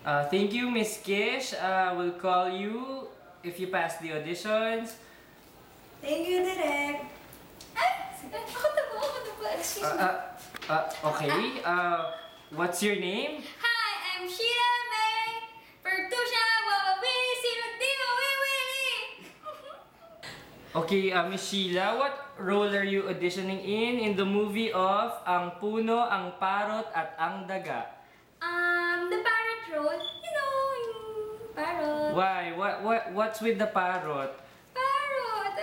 Thank you, Miss Kish. We'll call you if you pass the auditions. Thank you, Direk. Ay! Ako na po. Excuse me. Okay. What's your name? Hi, I'm Sheila May. Pertusha, Wawawili, Sinudi, Wawiwili. Okay, Miss Sheila, what role are you auditioning in the movie of Ang Puno, Ang Parot, at Ang Daga? The parrot role. You know, yung parrot. Why? What's with the parrot? Parrot,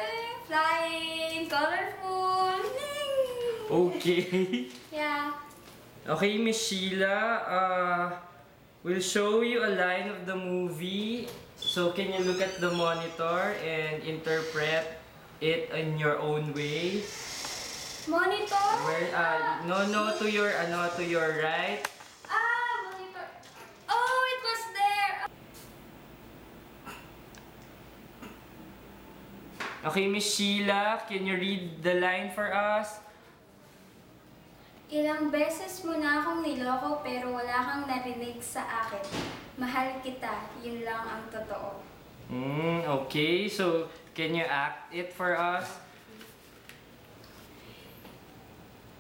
flying, colorful. Okay. Yeah. Okay, Miss Sheila, we'll show you a line of the movie. So can you look at the monitor and interpret it in your own way? Monitor? Where no to your right. Monitor. Oh, it was there. Okay, Miss Sheila, can you read the line for us? Ilang beses mo na akong niloko pero wala kang narinig sa akin. Mahal kita, yun lang ang totoo. Okay, so can you act it for us?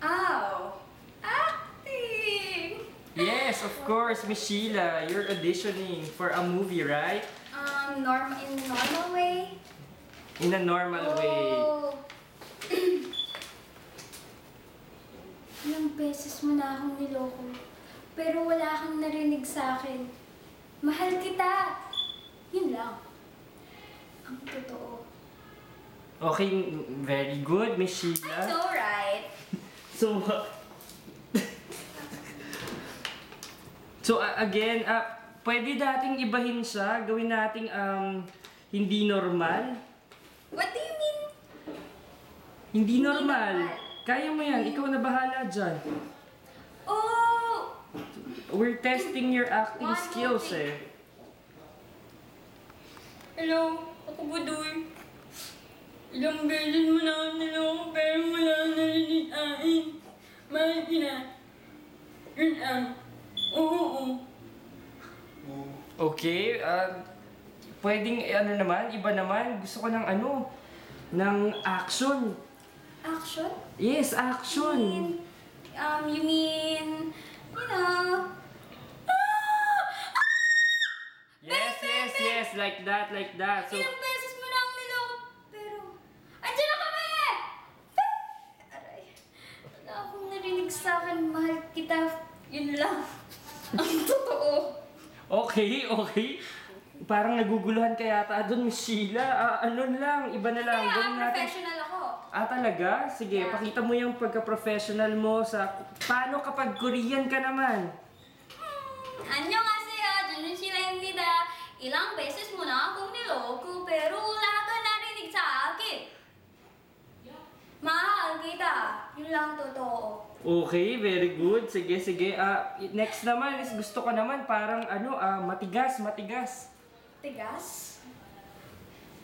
Ow! Acting! Yes, of course, Miss Sheila, you're auditioning for a movie, right? In normal way? In a normal way. Oh. Ilang beses mo na akong niloko, pero wala kang narinig sa akin. Mahal kita! Yun lang. Ang totoo. Okay, very good, Miss I Sheila. know, right? So, again, pwede dating ibahin siya, gawin nating hindi normal. What do you mean? Hindi Hindi normal. normal. Kaya mo yan, ikaw na bahala dyan. Oh! We're testing your acting One skills movie. eh. Hello, ako Budoy. Ilang beses mo na ako niloko pero wala narinig akin. Mahal kita. Yun ang. Oo. Okay, pwedeng iba naman. Gusto ko ng ng action. Action? Yes, action. You mean, you know. Yes, like that. So, Ilang beses mo na akong niloko pero. Andiyan na kami! Aray. Wala akong narinig sa akin. Mahal kita. Yun lang. Ang totoo. okay. Parang naguguluhan ka yata doon, Miss Sheila. Iba na lang. Kaya, Gawin natin. professional ako. Talaga? Sige, Yeah. pakita mo yung pagka-professional mo sa... Paano kapag Korean ka naman? 안녕하세요. 저는 실례입니다. Ilang beses mo na akong niloko pero wala ka narinig sa akin. Mahal kita. Yun lang totoo. Okay, very good. Sige. Next naman is gusto ko naman parang matigas. Tigas?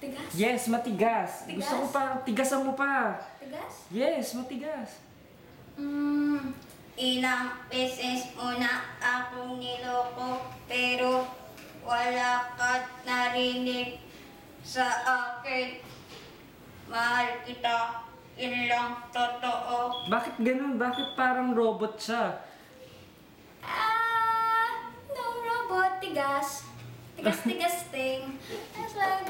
Tigas? Yes, matigas. Tigas? Gusto ko parang tigasan mo pa. Tigas? Yes, matigas. Ilang beses mo na akong niloko pero wala ka narinig sa akin. Mahal kita. Yun lang totoo. Bakit ganun? Bakit parang robot siya? No robot. Tigas. Tigas ting. That's like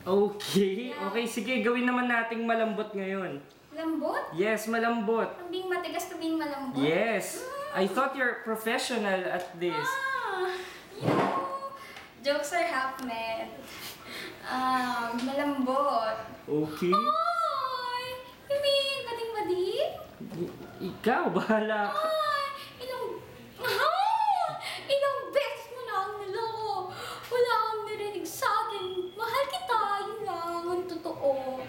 Okay, Yeah. okay. Sige, gawin naman nating malambot ngayon. lambot. Yes, malambot. Ang being matigas to being malambot. Yes. I thought you're professional at this. You know, jokes are half meant. Malambot. Okay. Ay, you mean bading-bading? Ikaw, bahala ka. Ilang beses mo na ang niloko. Wala kang narinig sa akin. Mahal kita, yun lang ang totoo.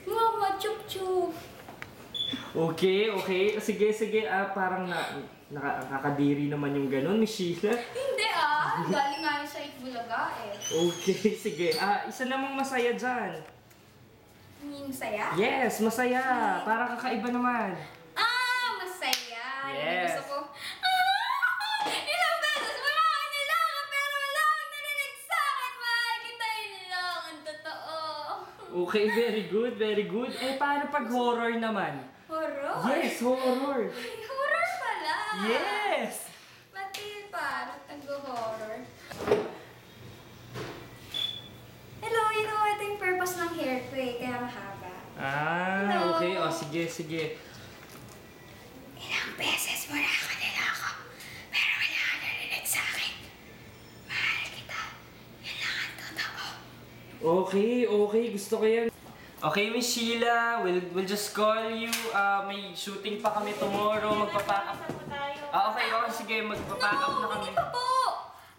Mama, chup-chup. Okay. Sige. Parang nakakadiri naman yung ganun, Miss Sheila. Hindi galing nga yun sa Itbulaga eh. Okay, sige. Isa namang masaya dyan. Mean saya? Yes, masaya. Para kakaiba naman. Masaya. Yun ang Yes. gusto ko. Ilang beses mo na ako niloko Okay, very good, very good. Eh, paano pag horror naman? Horror? Yes, horror. Ay, horror pala! Yes! Matil pa, nag-horror. Hello, you know, ito yung purpose ng hair ko eh, kaya mahaba. Hello. Okay. O, sige, sige. Ilang beses mo na ako niloko, pero wala ka narinig sa akin. Mahal kita. Yan lang ang totoo. Okay, okay. Gusto ko yan. Okay, Miss Sheila. We'll just call you. May shooting pa kami tomorrow. Magpapack up. Okay, okay. Sige, magpapack up na kami. Hindi pa po.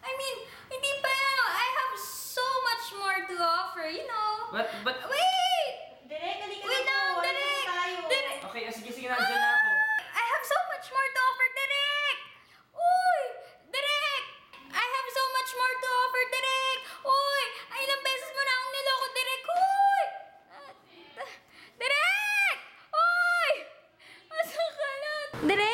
I mean, hindi pa. I have so much more to offer, you know. But, Wait! Direk, halika Wait na lang, po. Direk! Tayo. Direk! okay, sige, sige. Nandiyan na ako. I have so much more to offer, Direk! Uy! Direk! I have so much more to offer, Direk! Uy! Ay, ilang beses mo na akong niloko, Direk! Uy! Direk! Uy! Asa ka na? Direk!